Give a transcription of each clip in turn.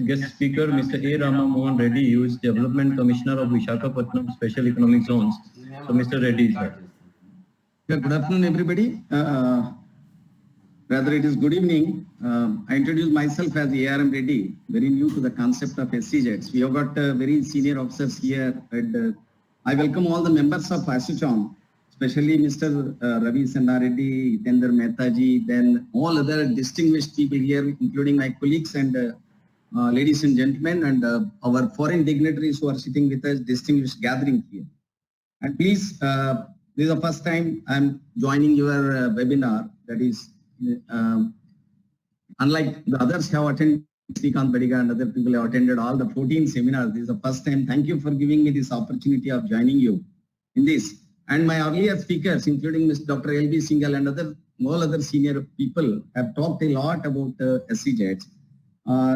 guest speaker, Mr. A. Rama Mohan Reddy, who is Development Commissioner of Visakhapatnam Special Economic Zones. So, Mr. Reddy is here. Yeah, good afternoon, everybody. Rather, it is good evening. I introduce myself as ARM Reddy, very new to the concept of SEZs. We have got very senior officers here, and I welcome all the members of ASSOCHAM, especially Mr. Ravi Sandha Reddy, Hitendra Mehtaji, then all other distinguished people here, including my colleagues and ladies and gentlemen, and our foreign dignitaries who are sitting with us, distinguished gathering here. And please, this is the first time I'm joining your webinar. That is, unlike the others have attended, Srikanth Badiga and other people have attended all the 14 seminars. This is the first time. Thank you for giving me this opportunity of joining you in this. And my earlier speakers, including Mr. Dr. L.B. Singhal and all other senior people, have talked a lot about SEZs.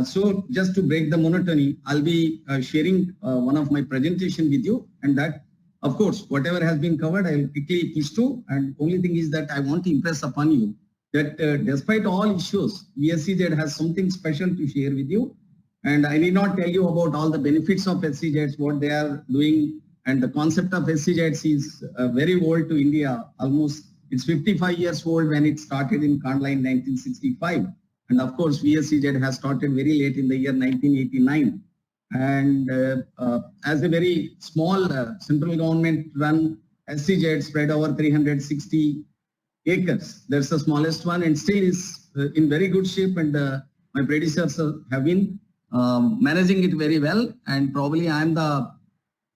So just to break the monotony, I'll be sharing one of my presentation with you, and that, of course, whatever has been covered, I will quickly push through. And only thing is that I want to impress upon you that despite all issues, SEZ has something special to share with you. And I need not tell you about all the benefits of SEZs, what they are doing. And the concept of SEZs is very old to India. Almost, it's 55 years old when it started in Kandla in 1965. And of course, VSEZ has started very late in the year 1989. And as a very small central government run SEZ spread over 360 acres. That's the smallest one and still is in very good shape, and my predecessors have been managing it very well, and probably I'm the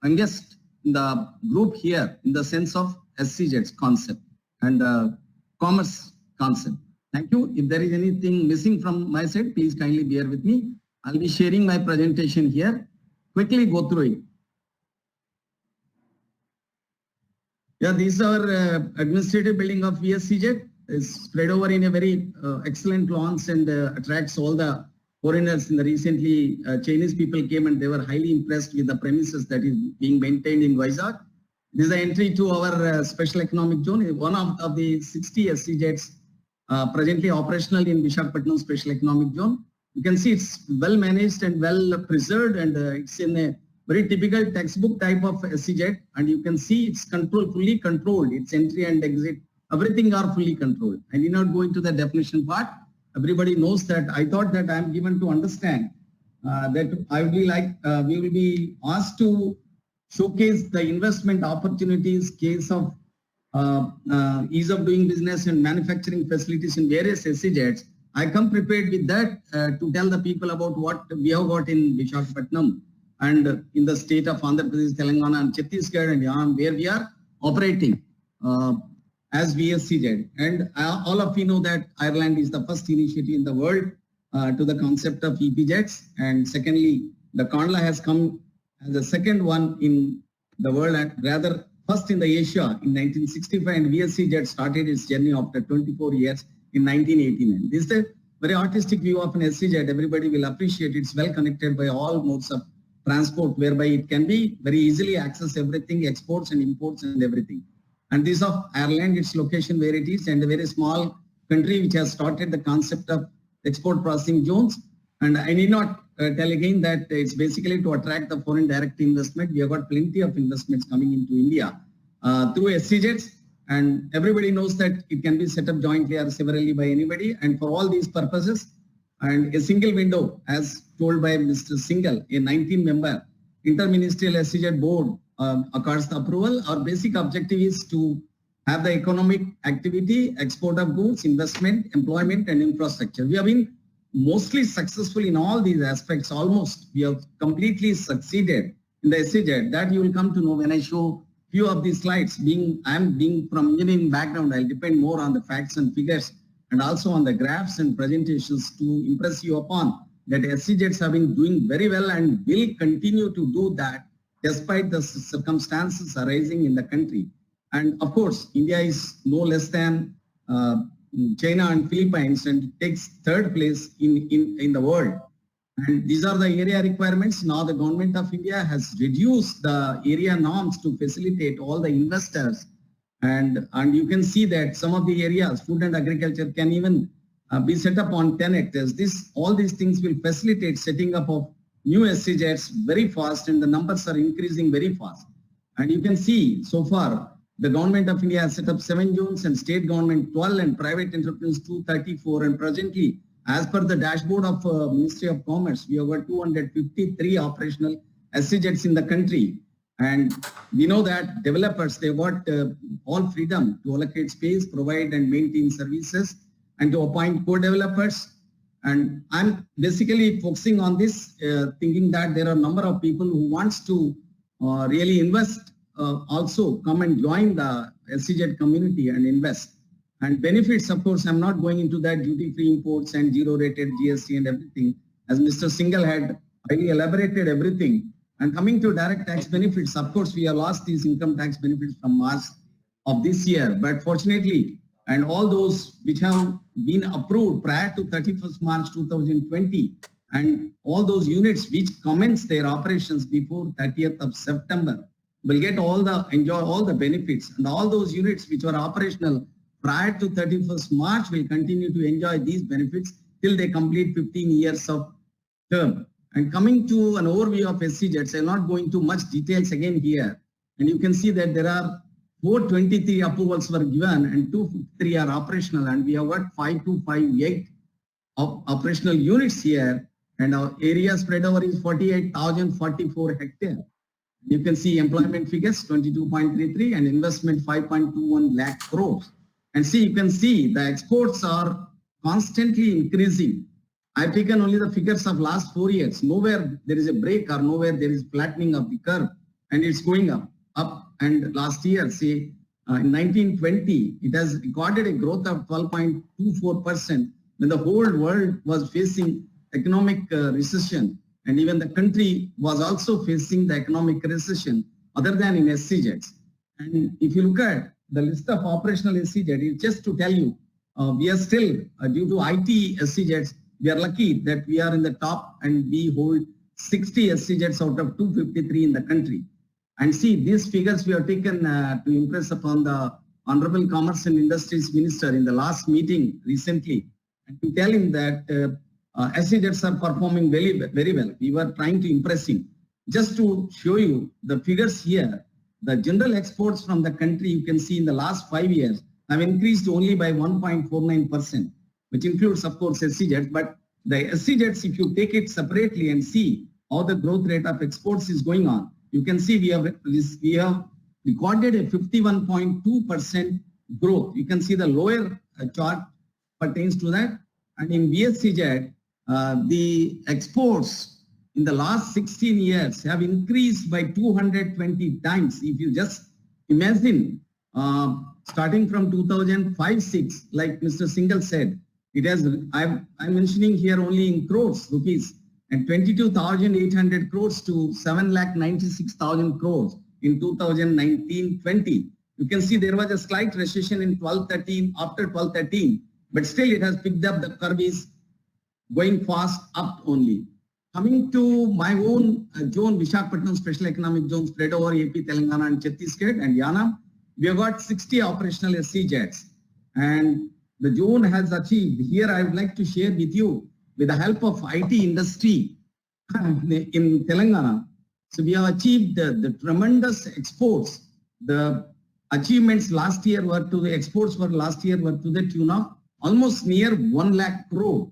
youngest in the group here in the sense of SEZ's concept and commerce concept. Thank you. If there is anything missing from my side, please kindly bear with me. I'll be sharing my presentation here. Quickly go through it. Yeah, these are administrative building of VSEZ. It's spread over in a very excellent lawns and attracts all the foreigners. In the recently, Chinese people came and they were highly impressed with the premises that is being maintained in Vizag. This is the entry to our special economic zone. One of the 60 SEZs presently operational in Visakhapatnam Special Economic Zone. You can see it's well managed and well preserved, and it's in a very typical textbook type of SEZ, and you can see it's fully controlled. Its entry and exit, everything are fully controlled. I did not go into the definition part. Everybody knows that. I thought that I'm given to understand that I would be like, we will be asked to showcase the investment opportunities, case of ease of doing business and manufacturing facilities in various SEZs. I come prepared with that to tell the people about what we have got in Visakhapatnam and in the state of Andhra Pradesh, Telangana and Chhattisgarh and Assam, where we are operating as VSEZ. And all of you know that Ireland is the first initiative in the world to the concept of EPZs. And secondly, the Kandla has come as the second one in the world, and rather first in the Asia in 1965, and VSEZ started its journey after 24 years in 1989. This is a very artistic view of an SEZ. Everybody will appreciate it's well connected by all modes of transport, whereby it can be very easily access everything, exports and imports and everything. And this of Ireland, its location where it is, and a very small country which has started the concept of export processing zones. And I need not tell again that it's basically to attract the foreign direct investment. We have got plenty of investments coming into India through SEZs, and everybody knows that it can be set up jointly or severally by anybody. And for all these purposes, and a single window, as told by Mr. Singhal, a 19-member interministerial SEZ board accords the approval. Our basic objective is to have the economic activity, export of goods, investment, employment and infrastructure. We have been mostly successful in all these aspects. Almost we have completely succeeded in the SEZ. That you will come to know when I show few of these slides. I'm being from engineering background, I'll depend more on the facts and figures and also on the graphs and presentations to impress you upon that SEZs have been doing very well and will continue to do that despite the circumstances arising in the country. And of course, India is no less than China and Philippines, and it takes third place in the world. And these are the area requirements. Now the government of India has reduced the area norms to facilitate all the investors. And you can see that some of the areas, food and agriculture, can even be set up on 10 hectares. All these things will facilitate setting up of new SEZs very fast, and the numbers are increasing very fast. And you can see so far, the government of India has set up 7 zones and state government 12 and private enterprise 234. And presently, as per the dashboard of Ministry of Commerce, we have got 253 operational SEZs in the country. And we know that developers, they've got all freedom to allocate space, provide and maintain services, and to appoint co-developers. And I'm basically focusing on this, thinking that there are a number of people who wants to really invest, also come and join the SEZ community and invest. And benefits, of course, I'm not going into that, duty-free imports and zero-rated GST and everything, as Mr. Singhal had highly elaborated everything. And coming to direct tax benefits, of course, we have lost these income tax benefits from March of this year. But fortunately, and all those which have been approved prior to 31st March 2020, and all those units which commence their operations before 30th of September will get enjoy all the benefits. And all those units which were operational prior to 31st March will continue to enjoy these benefits till they complete 15 years of term. And coming to an overview of SEZs, I'm not going into much details again here. And you can see that there are 423 approvals were given and 253 are operational, and we have got 5258 operational units here, and our area spread over is 48,044 hectares. You can see employment figures 22.33 and investment 5.21 lakh crores. And see, you can see the exports are constantly increasing. I've taken only the figures of last 4 years. Nowhere there is a break or nowhere there is flattening of the curve, and it's going up. And last year, say in 1920, it has recorded a growth of 12.24% when the whole world was facing economic recession, and even the country was also facing the economic recession other than in SEZs. And if you look at the list of operational SEZ, it's just to tell you, we are still, due to IT SEZs, we are lucky that we are in the top and we hold 60 SEZs out of 253 in the country. And see, these figures we have taken to impress upon the Honorable Commerce and Industries Minister in the last meeting recently, and to tell him that SEZs are performing very, very well. We were trying to impress him. Just to show you the figures here, the general exports from the country, you can see in the last 5 years have increased only by 1.49%, which includes, of course, SEZs. But the SEZs, if you take it separately and see how the growth rate of exports is going on, you can see we have recorded a 51.2% growth. You can see the lower chart pertains to that. And in VSCZ, the exports in the last 16 years have increased by 220 times. If you just imagine, starting from 2005-06, like Mr. Singhal said, it has, I'm mentioning here only in crores rupees, and 22,800 crores to 7,96,000 crores in 2019-20. You can see there was a slight recession in 12-13, after 12-13, but still it has picked up. The curve is going fast up only. Coming to my own zone, Visakhapatnam Special Economic Zone spread over AP, Telangana and Chhattisgarh and Yanam, we have got 60 operational SEZs. And the zone has achieved, here I would like to share with you, with the help of IT industry in Telangana. So we have achieved the tremendous exports. The achievements last year were to the exports were last year were to the tune of almost near 1 lakh crore.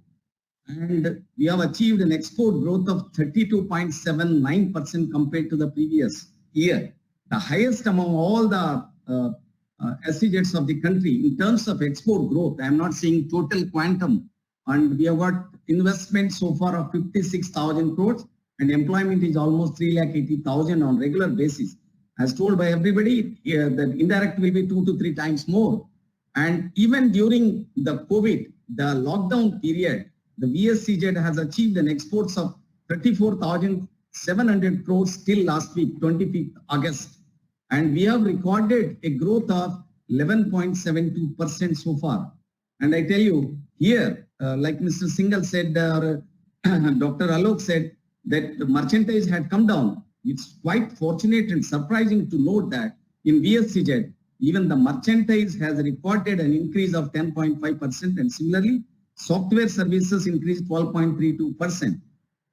And we have achieved an export growth of 32.79% compared to the previous year. The highest among all the SEZs of the country in terms of export growth. I am not saying total quantum. And we have got investment so far of 56,000 crores, and employment is almost 3,80,000 on regular basis. As told by everybody, the indirect will be 2 to 3 times more. And even during the COVID, the lockdown period, the VSCZ has achieved an exports of 34,700 crores till last week, 25th August. And we have recorded a growth of 11.72% so far. And I tell you here, like Mr. Singhal said, or Dr. Alok said, that the merchandise had come down. It's quite fortunate and surprising to note that in VSCZ, even the merchandise has recorded an increase of 10.5%, and similarly, Software services increased 12.32%.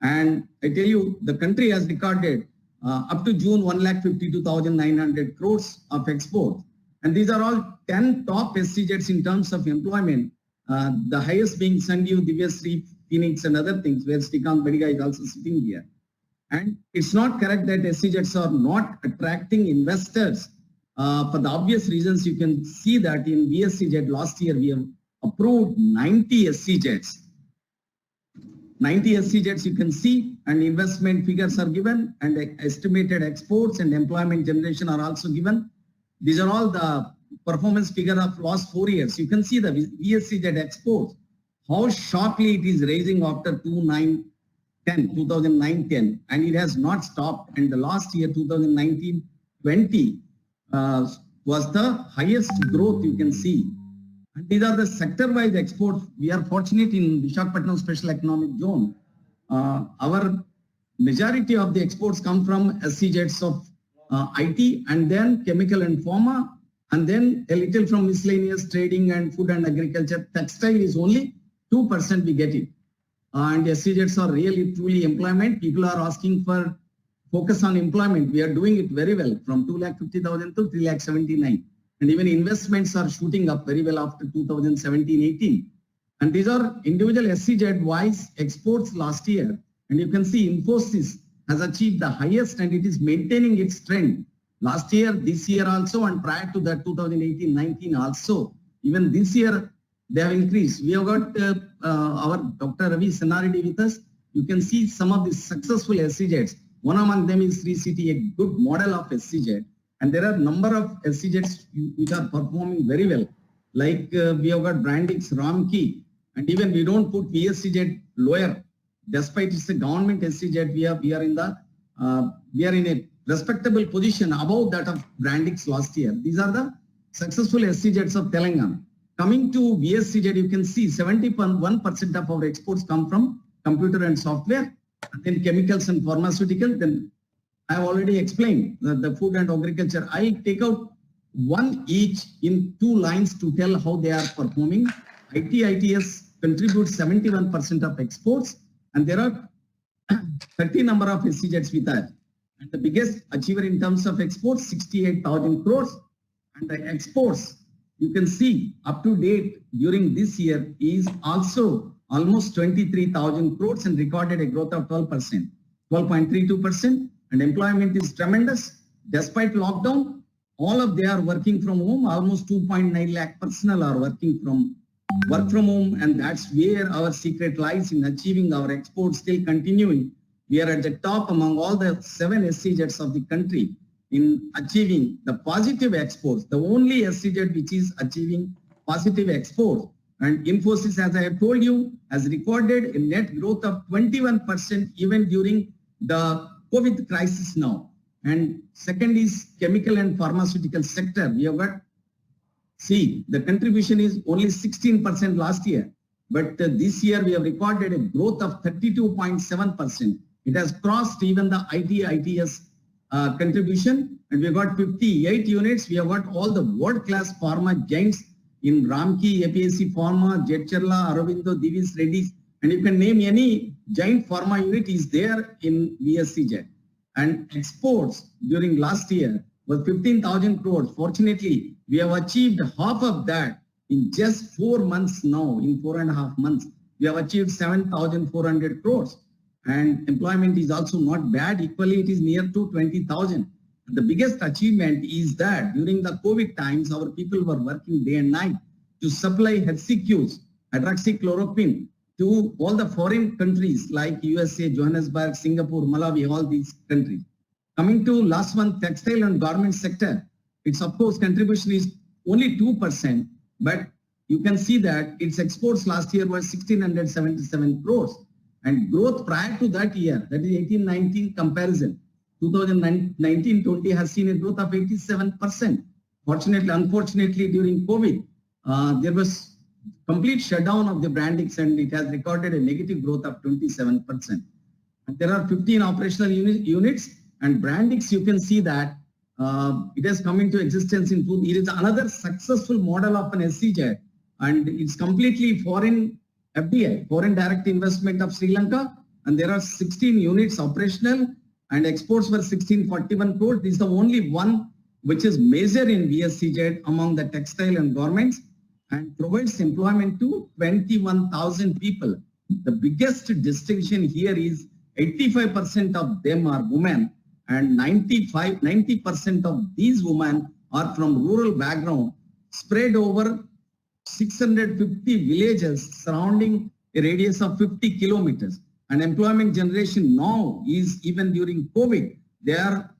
And I tell you, the country has recorded up to June 1,52,900 crores of export. And these are all 10 top SCZs in terms of employment. The highest being Sundew, Divyasri, Phoenix and other things, where Srikant Badiga is also sitting here. And it's not correct that SCZs are not attracting investors. For the obvious reasons, you can see that in VSCZ last year, we have approved 90 SCZs. 90 SCZs you can see, and investment figures are given, and the estimated exports and employment generation are also given. These are all the performance figure of last 4 years. You can see the VSCZ exports, how sharply it is raising after 2009-10, and it has not stopped. And the last year, 2019-20, was the highest growth you can see. And these are the sector-wise exports. We are fortunate in Visakhapatnam Special Economic Zone. Our majority of the exports come from SCZs of IT, and then chemical and pharma, and then a little from miscellaneous trading and food and agriculture. Textile is only 2% we get it. And SCZs are really truly employment. People are asking for focus on employment. We are doing it very well, from 2,50,000 to 3,79,000. And even investments are shooting up very well after 2017-18. And these are individual SCZ-wise exports last year. And you can see Infosys has achieved the highest, and it is maintaining its trend. Last year, this year also, and prior to that 2018-19 also. Even this year, they have increased. We have got our Dr. Ravi Senaridi with us. You can see some of the successful SCZs. One among them is Sri City, a good model of SCZ. And there are a number of SCZs which are performing very well. Like we have got Brandix, Ramki, and even we don't put VSCZ lower. Despite it's a government SCZ, we are in a respectable position above that of Brandix last year. These are the successful SCZs of Telangana. Coming to VSCZ, you can see 71% of our exports come from computer and software, and then chemicals and pharmaceutical. Then I have already explained the food and agriculture. I'll take out one each in 2 lines to tell how they are performing. IT/ITS contributes 71% of exports, and there are 30 number of SCZs with that. And the biggest achiever in terms of exports, 68,000 crores. And the exports, you can see up to date during this year is also almost 23,000 crores and recorded a growth of 12%, 12.32%. And employment is tremendous. Despite lockdown, all of they are working from home. Almost 2.9 lakh personnel are work from home, and that's where our secret lies in achieving our exports still continuing. We are at the top among all the 7 SCZs of the country in achieving the positive exports. The only SCZ which is achieving positive exports. And Infosys, as I have told you, has recorded a net growth of 21% even during the COVID crisis now. And second is chemical and pharmaceutical sector. We have got, see, the contribution is only 16% last year, but this year we have recorded a growth of 32.7%. It has crossed even the IT/ITS contribution, and we have got 58 units. We have got all the world-class pharma giants in Ramki, APSC Pharma, Jetcharla, Aurobindo, Divis, Reddy's, and you can name any giant pharma unit is there in VSCZ. And exports during last year was 15,000 crores. Fortunately, we have achieved half of that in just 4 months now. In 4.5 months, we have achieved 7,400 crores. And employment is also not bad. Equally, it is near to 20,000. The biggest achievement is that during the COVID times, our people were working day and night to supply HCQs, hydroxychloroquine, to all the foreign countries like USA, Johannesburg, Singapore, Malawi, all these countries. Coming to last month, textile and garment sector, its of course contribution is only 2%, but you can see that its exports last year was 1,677 crores. And growth prior to that year, that is 18-19 comparison, 2019-20 has seen a growth of 87%. Fortunately, unfortunately, during COVID, there was complete shutdown of the Brandix, and it has recorded a negative growth of 27%. And there are 15 operational units, and Brandix, you can see that it has come into existence in it is another successful model of an SCZ, and it's completely foreign FDI, foreign direct investment of Sri Lanka, and there are 16 units operational and exports were 1641 crores. This is the only one which is major in VSCZ among the textile and garments and provides employment to 21,000 people. The biggest distinction here is 85% of them are women and 90% of these women are from rural background spread over 650 villages surrounding a radius of 50 kilometers. And employment generation now is even during COVID, they are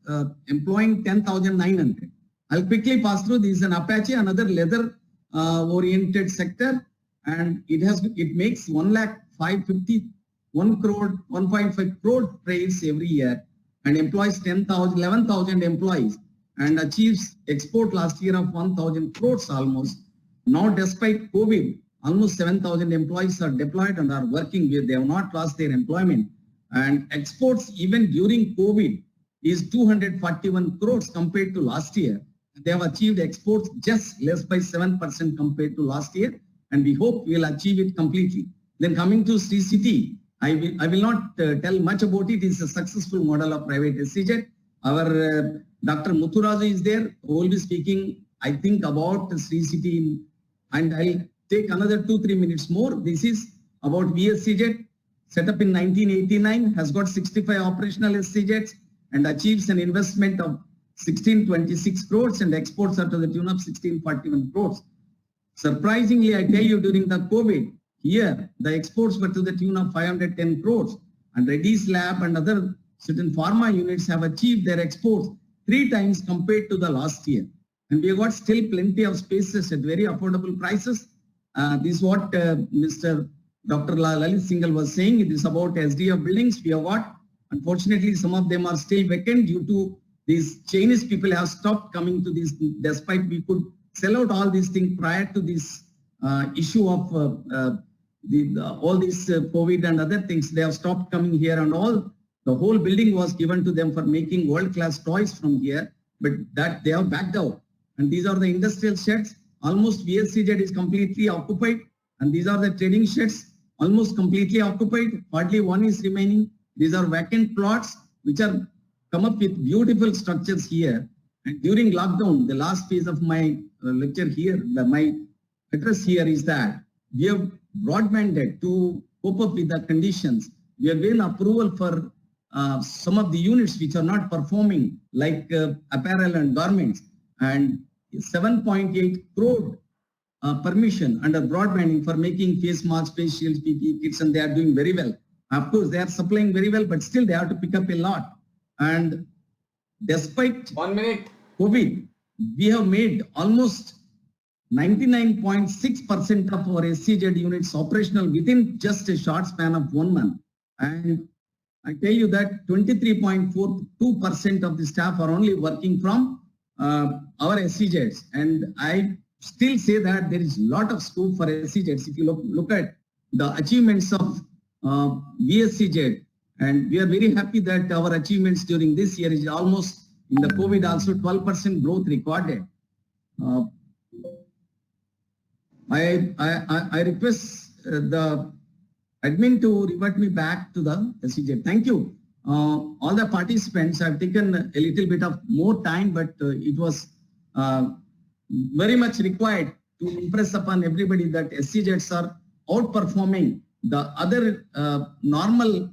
employing 10,900. I'll quickly pass through. This is an Apache, another leather oriented sector, and it makes 1.5 crore trades every year and employs 11,000 employees and achieves export last year of 1,000 crores almost. Now, despite COVID, almost 7,000 employees are deployed and are working with. They have not lost their employment. And exports even during COVID is 241 crores compared to last year. They have achieved exports just less by 7% compared to last year. And we hope we will achieve it completely. Then coming to Sri City, I will not tell much about it. It's a successful model of private SEZ. Our Dr. Muthuraju is there, who will be speaking, I think, about Sri City. And I'll take another 2-3 minutes more. This is about VSCZ, set up in 1989, has got 65 operational SCZs and achieves an investment of 1626 crores and exports are to the tune of 1641 crores. Surprisingly, I tell you, during the COVID, here the exports were to the tune of 510 crores and Reddy's Lab and other certain pharma units have achieved their exports 3 times compared to the last year. And we have got still plenty of spaces at very affordable prices. This is what Mr. Dr. Lalit Singhal was saying. It is about SDF buildings we have got. Unfortunately, some of them are still vacant due to these Chinese people have stopped coming to these, despite we could sell out all these things prior to this issue of all these COVID and other things. They have stopped coming here and all. The whole building was given to them for making world-class toys from here, but that they have backed out. And these are the industrial sheds. Almost VSCZ is completely occupied. And these are the trading sheds, almost completely occupied. Hardly one is remaining. These are vacant plots, which are come up with beautiful structures here. And during lockdown, the last phase of my lecture here, my address here is that we have broadbanded to cope up with the conditions. We have given approval for some of the units which are not performing, like apparel and garments, and 7.8 crore permission under broadbanding for making face masks, face shields, PPE kits, and they are doing very well. Of course, they are supplying very well, but still they have to pick up a lot. And despite 1 minute COVID, we have made almost 99.6% of our SCZ units operational within just a short span of 1 month. And I tell you that 23.42% of the staff are only working from our SCZs. And I still say that there is a lot of scope for SCZs. If you look at the achievements of VSCZ, and we are very happy that our achievements during this year is almost in the COVID also 12% growth recorded. I request the admin to revert me back to the SCZ. Thank you. All the participants have taken a little bit of more time, but it was very much required to impress upon everybody that SCZs are outperforming the other normal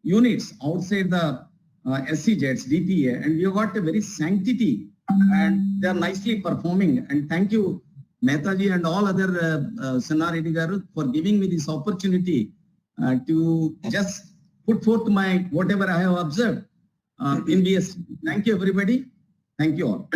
units outside the SCZs, DTA, and we have got a very sanctity and they are nicely performing. And thank you, Mehtaji and all other Sanna Reddy Garu, for giving me this opportunity to just put forth my whatever I have observed in BS. Thank you, everybody. Thank you all.